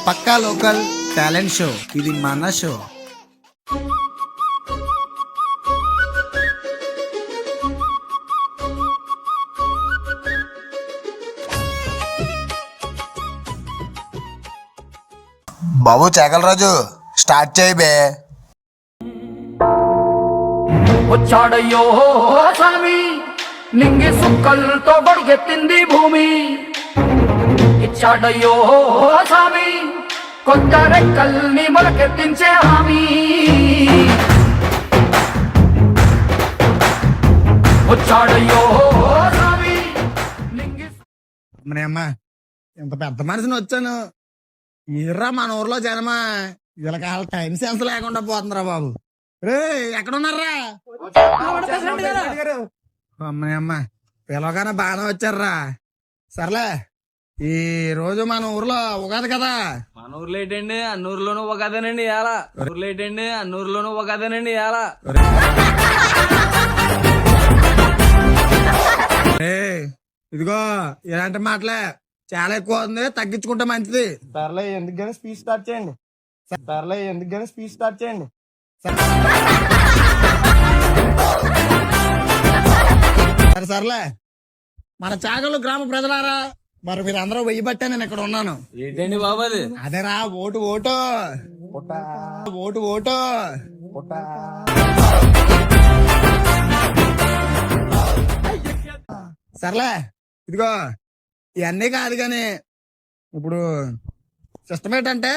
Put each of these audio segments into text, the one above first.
పక్కా local talent show, ఇది మన show. బాబు చాకలరాజు start చేయి బే. వచ్చాడయ్యో స్వామి, నింగి సుక్కలతో బడిగెత్తింది భూమి. ఇచ్చాడయ్యో స్వామి, కొత్త రెక్కల్ని మొలకెత్తించే హామీ. వచ్చాడయ్యో స్వామి, నింగి. మరి అమ్మ ఇంత పెద్ద మనిషిని వచ్చాను, ఈర్రా మన ఊర్లో జనమా వీళ్ళకి వాళ్ళ టైం సెన్స్ లేకుండా పోతుందిరా బాబు. రే ఎక్కడున్నారా? అమ్మాయి అమ్మ పిలవగానే బాగానే వచ్చారా. సర్లే, ఈ రోజు మన ఊర్లో ఉగాది కదా. మన ఊర్లో ఏంటండి, అన్నూరులోనూ ఉగాదేనండి ఎలా. ఊర్లో ఏంటండి, అన్నూరులోనూ ఉగాదేనండి ఎలా. ఇదిగో ఇలాంటి మాటలే చాలా ఎక్కువ ఉంది, తగ్గించుకుంటే మంచిది. సర్లే ఎందుకు కానీ స్పీచ్ స్టార్ట్ చేయండి. సర్లే ఎందుకు కానీ స్పీచ్ స్టార్ట్ చేయండి. సరే సర్లే, మన చాగలు గ్రామ ప్రజలారా, మరి మీరు అందరూ వెయ్యి బట్టే నేను ఇక్కడ ఉన్నాను. ఏంటండి బాబు అది? అదేరా ఓటు ఓటు ఓటు ఓటు. సర్లే, ఇదిగో ఇవన్నీ కాదు కానీ ఇప్పుడు సిస్టమ్ ఏంటంటే,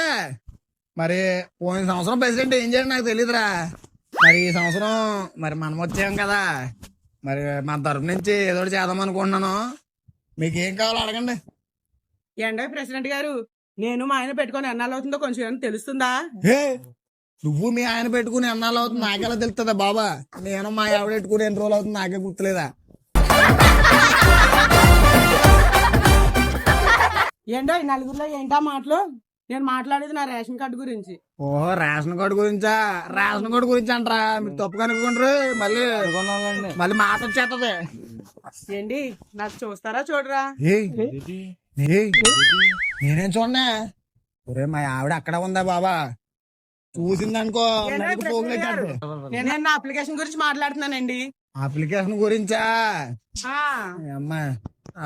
మరి పోయిన సంవత్సరం ప్రెసిడెంట్ ఏం చేయండి నాకు తెలియదురా. మరి ఈ సంవత్సరం మరి మనం వచ్చాం కదా, మరి మన తరపు నుంచి ఏదో ఒకటి చేద్దాం అనుకుంటున్నాను. మీకు ఏం కావాలో అడగండి. ఏంటో ప్రెసిడెంట్ గారు, నేను మా ఆయన పెట్టుకొని ఎన్నాళ్ళు అవుతుందో కొంచెం ఏమైనా తెలుస్తుందా? నువ్వు మీ ఆయన పెట్టుకుని ఎన్నాళ్ళు అవుతుంది నాకెలా తెలుస్తుందా బాబా? నేను మా ఆవిడ పెట్టుకుని ఎన్ని రోజులు అవుతుంది నాకే గుర్తులేదా? ఏంటో ఈ నలుగురిలో ఏంటా మాటలు? నేను మాట్లాడేది నా రేషన్ కార్డు గురించి. ఓహో, రేషన్ కార్డు గురించా? రేషన్ కార్డు గురించి అంటారా? మీరు తప్పు కనుక్కుంటారు, మళ్ళీ మళ్ళీ మాట వచ్చేస్తుంది. ఏంటి నాకు చూస్తారా చూడరా? నేనేం చూడనే. ఒరే మా ఆవిడ అక్కడ ఉందా బాబా, చూసిందనుకో నేను నా అప్లికేషన్ గురించి మాట్లాడుతున్నానండి. అప్లికేషన్ గురించా? అమ్మా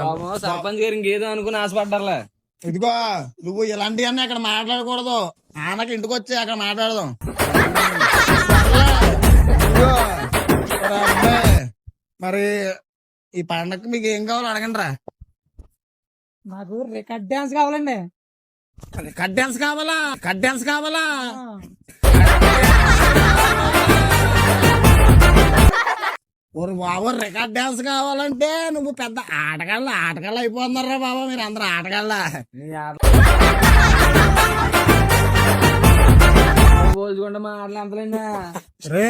బాబు సర్పంచ్ గారు ఇంకేదో అనుకుని ఆశపడ్డారులే. ఇదిగో నువ్వు ఇలాంటివన్నీ అక్కడ మాట్లాడకూడదు, ఆనకి ఇంటికి వచ్చి అక్కడ మాట్లాడదాం. ఇదిగో, ఒరే అబ్బాయి, మరి ఈ పండగకి మీకు ఏం కావాలో అడగండి రా. నాకు రికార్డ్ డాన్స్ కావాలండి. కట్ డాన్స్ కావాలా? కట్ డాన్స్ కావాలా? ఓరు బాబు, రికార్డ్ డాన్స్ కావాలంటే నువ్వు పెద్ద ఆటగాళ్ళు అయిపోతున్నారా బాబా, మీరు అందరూ ఆటగాళ్ళ. పోల్చుకుంటే మా ఆటలు ఎంతలేండి రే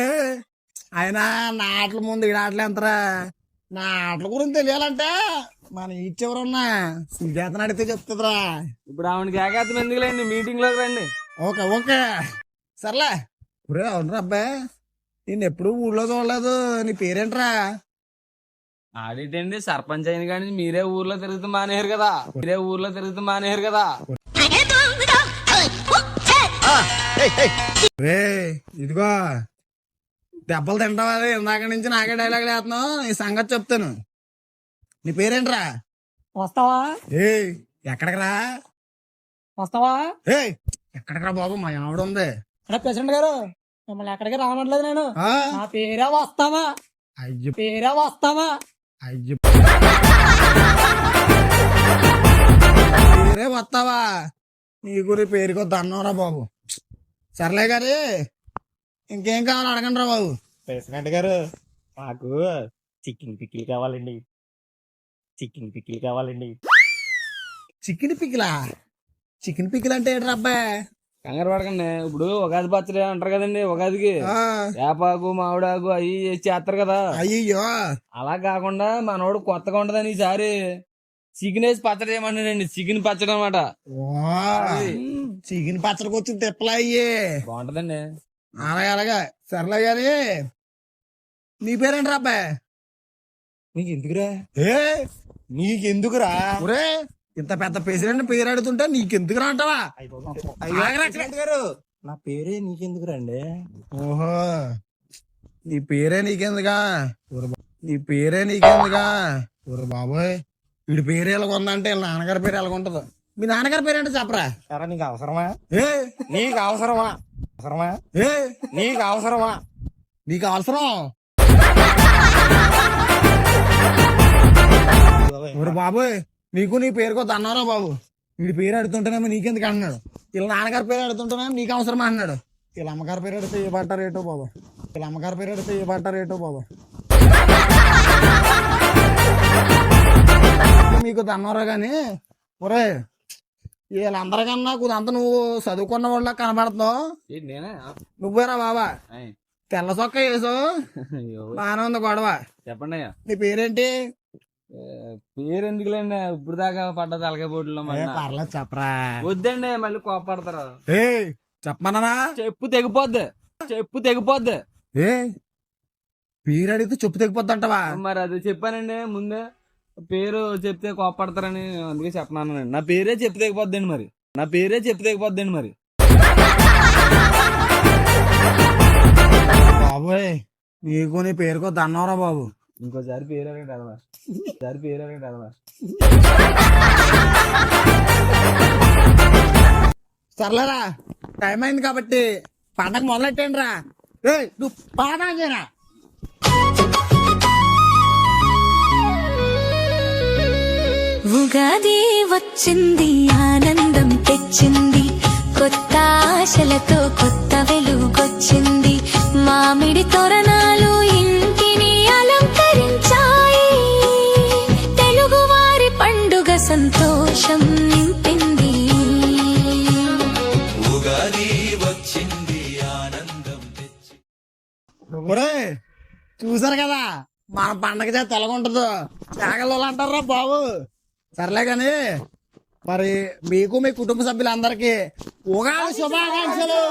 ఆయన నా ఆటల ముందు ఈ ఆటలు ఎంతరా? నా ఆటల గురించి తెలియాలంటే మన ఈ చివరున్నా సుజాతను అడిగితే చెప్తుందిరా. ఇప్పుడు ఆవిడకి ఏకాత్తం ఎందుకులేండి, మీటింగ్ లోకి రండి. ఓకే ఓకే సర్లే. ఒరే అవునరా అబ్బాయి, నేను ఎప్పుడు ఊళ్ళో చూడలేదు, నీ పేరేంట్రా? ఆడిటండి సర్పంచ్ అయిన కానీ మీరే ఊర్లో తిరుగుతూ మానేరు కదా. రే ఇదిగో దెబ్బలు తింటావా? ఇందాక నుంచి నాకే డైలాగ్ వేస్తున్నావు, నీ సంగతి చెప్తాను. నీ పేరేంట్రా? వస్తావా? ఎక్కడికి రా? వస్తావా? ఎక్కడికి రా బాబు, మా ఆవిడ ఉంది. ప్రెసిడెంట్ గారు మిమ్మల్ని ఎక్కడికి రావట్లేదు నేను. నా పేరే వస్తావా? అయ్యో పేరే వస్తావా? అయ్యో పేరే వస్తావా? నీ గురి పేరుకొద్దు అన్నారా బాబు. సర్లే గారి, ఇంకేం కావాలో అడగండి రా బాబు. ప్రెసిడెంట్ గారు, మాకు చికెన్ పికిల్ కావాలండి. చికెన్ పికిలా? చికెన్ పికిల్ అంటే ఏంట్రా అబ్బాయి? కంగారు పడకండి, ఇప్పుడు ఉగాది పచ్చడి అంటారు కదండి, ఉగాదికి వేపాకు మామిడాకు అవి చేస్తారు కదా. అయ్యో అలా కాకుండా మనోడు కొత్తగా ఉండదని ఈసారి చికెన్ వేసి పచ్చడి చేయమంటాడండి. చికెన్ పచ్చడి అనమాట. చికెన్ పచ్చడికి వచ్చిన తిప్పలా అయ్యి బాగుంటదండి. అలాగే సర్లే గారి, నీ పేరేంట్రా అబ్బాయి? నీకెందుకురా? నీకెందుకురా? ఒరే ఇంత పెద్ద ప్రెసిడెంట్ పేరు అడుగుతుంటే నీకెందుకు రాంటావా ప్రెసిడెంట్ గారు నా పేరే నీకెందుకు రండి? ఓహో నీ పేరే నీకెందుకా నీ పేరే నీకెందుకా ఊరు బాబోయ్ వీడి పేరు ఎలాగొందంటే వీళ్ళ నాన్నగారి పేరు ఎలాగుంటదో. మీ నాన్నగారి పేరు అంటే చెప్పరా. సరే నీకు అవసరమా? ఏ నీకు అవసరమా? అవసరమా? ఏ నీకు అవసరమా? నీకు అవసరం ఊరు బాబోయ్ నీకు నీ పేరుకో అన్నారా బాబు. వీడి పేరు అడుగుతుంటేనేమో నీకెందుకు అంటున్నాడు. వీళ్ళ నాన్నగారి పేరు అడుగుతుంటేనేమో నీకు అవసరమా అన్నాడు. వీళ్ళ అమ్మగారి పేరు అడిగితే ఏ పట్టారు ఏటో బాబు. వీళ్ళ అమ్మగారి పేరు అడిగితే ఏ పట్టారు ఏటో బాబు. మీకు దన్నోరా గాని ఒరే వీళ్ళందరికన్నా కొద్దంతా నువ్వు చదువుకున్న వాళ్ళ కనబడుతున్నావు. నేనే నువ్వేరా బాబా తెల్ల చొక్క వేసు బాగానే ఉంది గొడవ. చెప్పండి అయ్యా నీ పేరేంటి? పేరు ఎందుకులేండి ఇప్పుడు దాకా పడ్డ తలకాయ పోటీలో పర్లేదు చెప్పరా. వద్దండి మళ్ళీ కోపడతారు. ఏ చెప్పమన్నా చెప్పు తెగిపోద్ది ఏ పేరు అడిగితే చెప్పు తెగిపోద్దంటవా? మరి అది చెప్పానండి ముందే పేరు చెప్తే కోపడతారని అందుకే చెప్పనానండి. నా పేరే చెప్పు తెగిపోద్దండి మరి. బాబోయ్ నీకు నీ పేరుకో దన్నవరా బాబు. ఇంకోసారి పేరు అడగదా సర్లేరా టైం అయింది కాబట్టి పండగ మొదలెట్టండి రా. నువ్వు పాడారా. ఉగాది వచ్చింది ఆనందం తెచ్చింది కొత్త ఆశలతో కొత్త వెలుగొచ్చింది మామిడి తోరణాలు ఇంటిని అలంకరించాయి తెలుగువారి పండుగ సంతోషం నింపింది ఉగాది వచ్చింది ఆనందం తెచ్చి. ఒరే చూసారు కదా మన పండగ చేత ఎలాగుంటుందో. చాగల్లో అంటారా బాబు. సర్లే కాని మరి మీకు మీ కుటుంబ సభ్యులందరికీ ఉగాది శుభాకాంక్షలు.